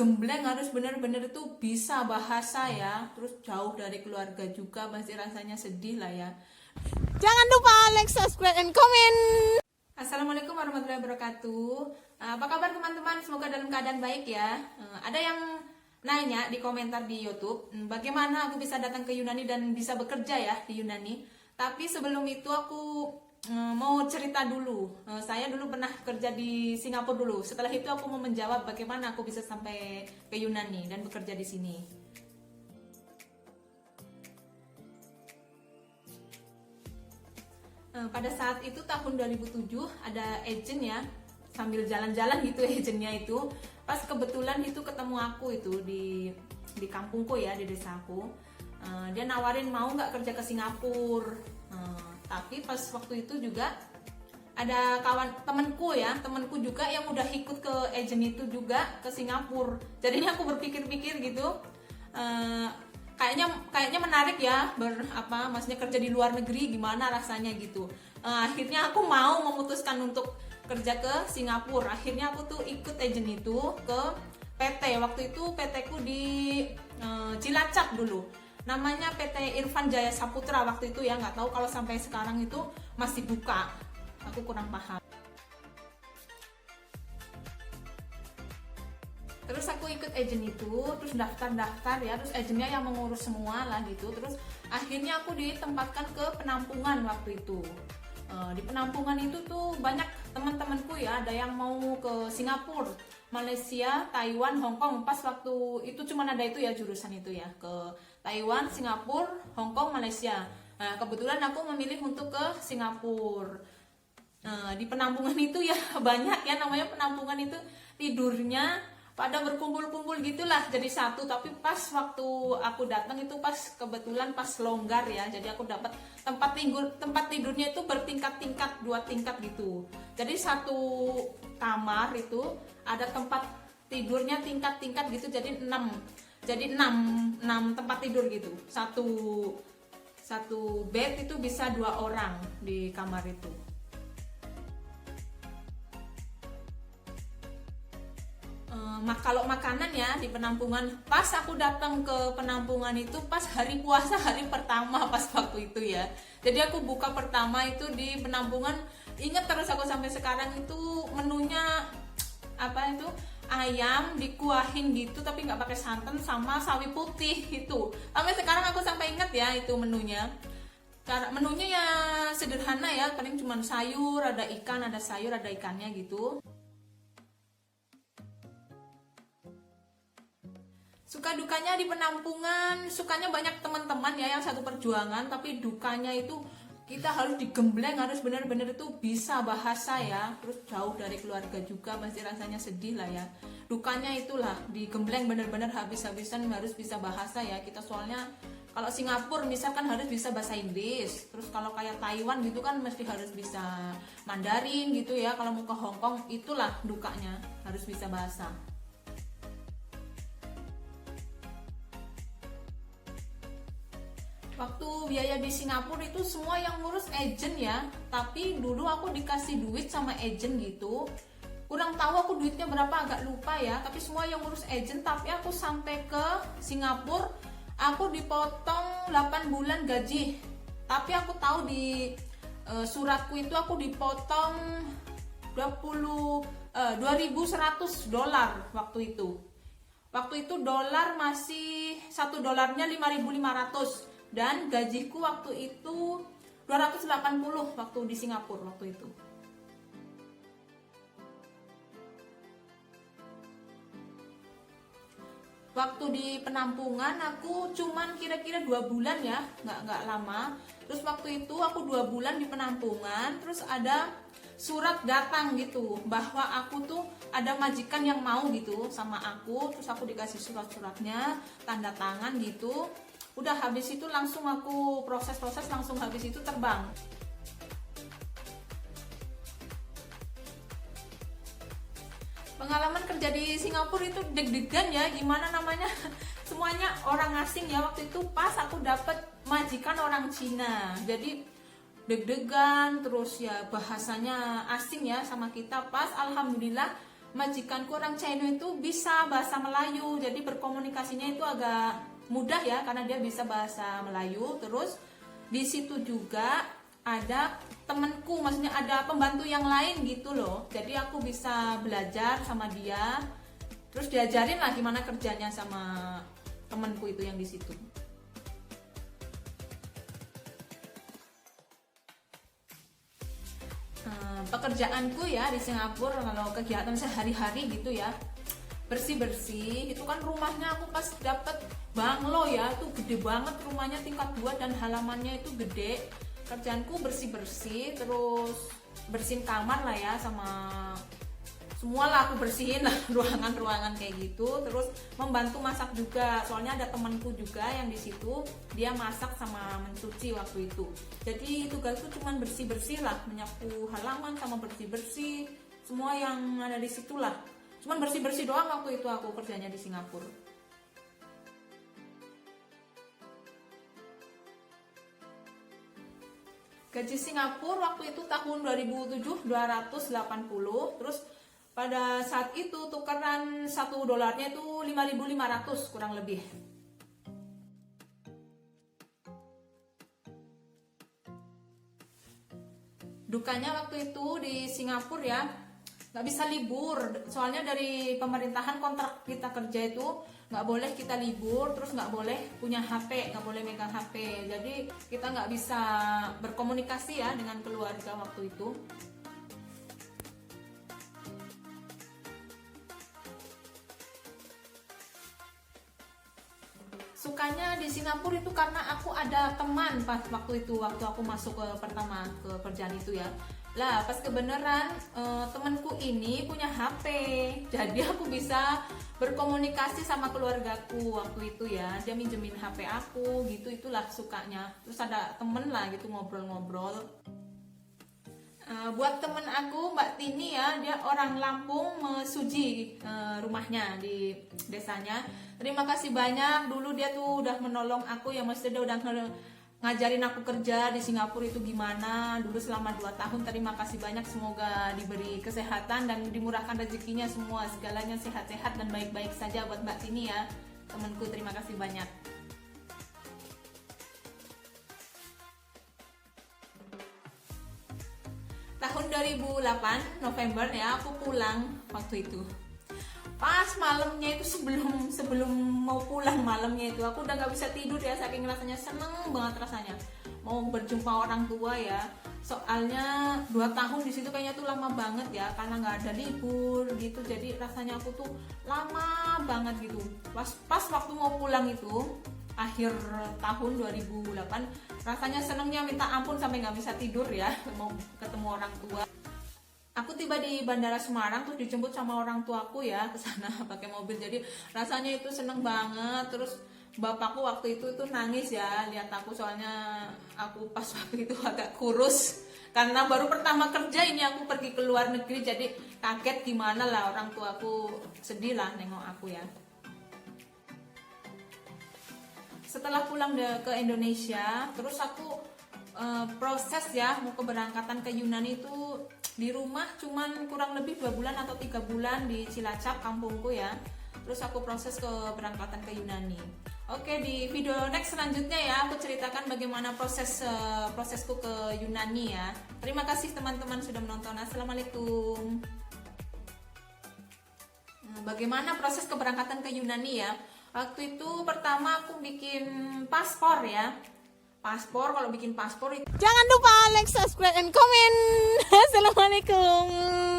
digembleng harus benar-benar itu bisa bahasa ya, terus jauh dari keluarga juga, pasti rasanya sedih lah ya. Jangan lupa like, subscribe, and comment. Assalamualaikum warahmatullahi wabarakatuh. Apa kabar teman-teman? Semoga dalam keadaan baik ya. Ada yang nanya di komentar di YouTube, bagaimana aku bisa datang ke Yunani dan bisa bekerja ya di Yunani. Tapi sebelum itu aku mau cerita dulu. Saya dulu pernah kerja di Singapura dulu. Setelah itu aku mau menjawab bagaimana aku bisa sampai ke Yunani dan bekerja di sini. Pada saat itu tahun 2007 ada agent ya, sambil jalan-jalan gitu agennya itu, pas kebetulan itu ketemu aku itu di kampungku ya, di desaku. Dia nawarin mau nggak kerja ke Singapura. Tapi pas waktu itu juga ada temanku juga yang udah ikut ke agent itu juga ke Singapura. Jadinya aku berpikir-pikir gitu, kayaknya menarik ya, maksudnya kerja di luar negeri gimana rasanya gitu. Akhirnya aku mau memutuskan untuk kerja ke Singapura. Akhirnya aku tuh ikut agent itu ke PT. Waktu itu PT ku di Cilacap dulu. Namanya PT Irfan Jaya Saputra waktu itu ya, nggak tahu kalau sampai sekarang itu masih buka. Aku kurang paham. Terus aku ikut agent itu, terus daftar ya, terus agentnya yang mengurus semua lah gitu. Terus akhirnya aku ditempatkan ke penampungan waktu itu. Di penampungan itu tuh banyak teman-temanku ya, ada yang mau ke Singapura, Malaysia, Taiwan, Hong Kong. Pas waktu itu cuma ada itu ya jurusan itu ya, ke Taiwan, Singapura, Hong Kong, Malaysia. Nah, kebetulan aku memilih untuk ke Singapura. Di penampungan itu ya banyak ya, namanya penampungan itu tidurnya pada berkumpul-kumpul gitulah jadi satu. Tapi pas waktu aku datang itu kebetulan pas longgar ya, jadi aku dapat tempat tidurnya itu bertingkat-tingkat, 2 tingkat gitu. Jadi satu kamar itu ada tempat tidurnya tingkat-tingkat gitu, jadi 6 tempat tidur gitu. Satu bed itu bisa 2 orang di kamar itu. Kalau makanan ya di penampungan, pas aku datang ke penampungan itu pas hari puasa, hari pertama pas waktu itu ya. Jadi aku buka pertama itu di penampungan, inget terus aku sampai sekarang itu menunya apa itu, ayam dikuahin gitu tapi nggak pakai santan sama sawi putih itu. Sampai sekarang aku sampai inget ya itu menunya. Menunya ya sederhana ya, paling cuma sayur, ada ikan, ada sayur, ada ikannya gitu. Suka dukanya di penampungan, sukanya banyak teman-teman ya yang satu perjuangan, tapi dukanya itu kita harus digembleng, harus benar-benar itu bisa bahasa ya, terus jauh dari keluarga juga, pasti rasanya sedih lah ya. Dukanya itulah digembleng benar-benar habis-habisan, harus bisa bahasa ya kita, soalnya kalau Singapura misalkan harus bisa bahasa Inggris, terus kalau kayak Taiwan gitu kan mesti harus bisa Mandarin gitu ya. Kalau mau ke Hong Kong itulah dukanya, harus bisa bahasa. Waktu biaya di Singapura itu semua yang ngurus agent ya, tapi dulu aku dikasih duit sama agent gitu. Kurang tahu aku duitnya berapa, agak lupa ya, tapi semua yang ngurus agent. Tapi aku sampai ke Singapura, aku dipotong 8 bulan gaji. Tapi aku tahu di suratku itu aku dipotong 2.100 dolar waktu itu. Waktu itu dolar masih $1 5.500. Dan gajiku waktu itu 280 waktu di Singapura waktu itu. Waktu di penampungan aku cuman kira-kira 2 bulan ya, nggak lama. Terus waktu itu aku 2 bulan di penampungan, terus ada surat datang gitu bahwa aku tuh ada majikan yang mau gitu sama aku. Terus aku dikasih surat-suratnya, tanda tangan gitu. Udah habis itu langsung aku proses langsung habis itu terbang. Pengalaman kerja di Singapura itu deg-degan ya, gimana namanya, semuanya orang asing ya. Waktu itu pas aku dapet majikan orang Cina, jadi deg-degan, terus ya bahasanya asing ya sama kita. Pas alhamdulillah majikanku orang China itu bisa bahasa Melayu, jadi berkomunikasinya itu agak mudah ya karena dia bisa bahasa Melayu. Terus di situ juga ada temanku, maksudnya ada pembantu yang lain gitu loh, jadi aku bisa belajar sama dia, terus diajarin lah gimana kerjanya sama temanku itu yang di situ. Pekerjaanku ya di Singapura, kalau kegiatan sehari-hari gitu ya, bersih-bersih. Itu kan rumahnya aku pas dapet banglo ya, itu gede banget rumahnya, tingkat 2 dan halamannya itu gede. Kerjaanku bersih-bersih, terus bersihin kamar lah ya, sama semua lah aku bersihin lah, ruangan-ruangan kayak gitu. Terus membantu masak juga, soalnya ada temanku juga yang di situ, dia masak sama mencuci waktu itu. Jadi tugasku cuma bersih-bersih lah, menyapu halaman sama bersih-bersih semua yang ada di situ lah. Cuman bersih-bersih doang waktu itu aku kerjanya di Singapura. Gaji Singapura waktu itu tahun 2007 280, terus pada saat itu tukeran 1 dolarnya itu 5.500 kurang lebih. Dukanya waktu itu di Singapura ya, nggak bisa libur, soalnya dari pemerintahan kontrak kita kerja itu nggak boleh kita libur, terus nggak boleh punya HP, nggak boleh megang HP, jadi kita nggak bisa berkomunikasi ya dengan keluarga waktu itu. Sukanya di Singapura itu karena aku ada teman pas waktu itu, waktu aku masuk pertama ke kerjaan itu ya. Lah pas kebenaran temanku ini punya HP, jadi aku bisa berkomunikasi sama keluargaku waktu itu ya. Dia minjemin HP aku gitu, itulah sukanya. Terus ada temen lah gitu, ngobrol-ngobrol. Buat temen aku Mbak Tini ya, dia orang Lampung, Mesuji rumahnya di desanya. Terima kasih banyak, dulu dia tuh udah menolong aku ya, maksudnya dia udah ngajarin aku kerja di Singapura itu gimana dulu selama 2 tahun. Terima kasih banyak, semoga diberi kesehatan dan dimurahkan rezekinya semua, segalanya sehat-sehat dan baik-baik saja buat Mbak Tini ya, temanku. Terima kasih banyak. Tahun 2008 November ya, aku pulang waktu itu. Pas malamnya itu, sebelum mau pulang malamnya itu aku udah nggak bisa tidur ya, saking rasanya seneng banget rasanya mau berjumpa orang tua ya. Soalnya 2 tahun di situ kayaknya tuh lama banget ya, karena nggak ada libur gitu, jadi rasanya aku tuh lama banget gitu. Pas waktu mau pulang itu akhir tahun 2008, rasanya senengnya minta ampun sampai nggak bisa tidur ya, mau ketemu orang tua. Aku tiba di Bandara Semarang, terus dijemput sama orang tuaku ya ke sana pakai mobil. Jadi rasanya itu seneng banget. Terus bapakku waktu itu tuh nangis ya lihat aku, soalnya aku pas waktu itu agak kurus karena baru pertama kerja ini, aku pergi ke luar negeri, jadi kaget gimana lah, orang tuaku sedih lah nengok aku ya. Setelah pulang ke Indonesia, terus aku proses ya mau keberangkatan ke Yunani itu di rumah cuman kurang lebih 2 bulan atau 3 bulan di Cilacap, kampungku ya. Terus aku proses keberangkatan ke Yunani. Oke, di video next selanjutnya ya aku ceritakan bagaimana prosesku ke Yunani ya. Terima kasih teman-teman sudah menonton. Assalamualaikum. Bagaimana proses keberangkatan ke Yunani ya? Waktu itu pertama aku bikin paspor ya. Paspor, kalau bikin paspor itu Jangan lupa like, subscribe, and comment. Assalamualaikum.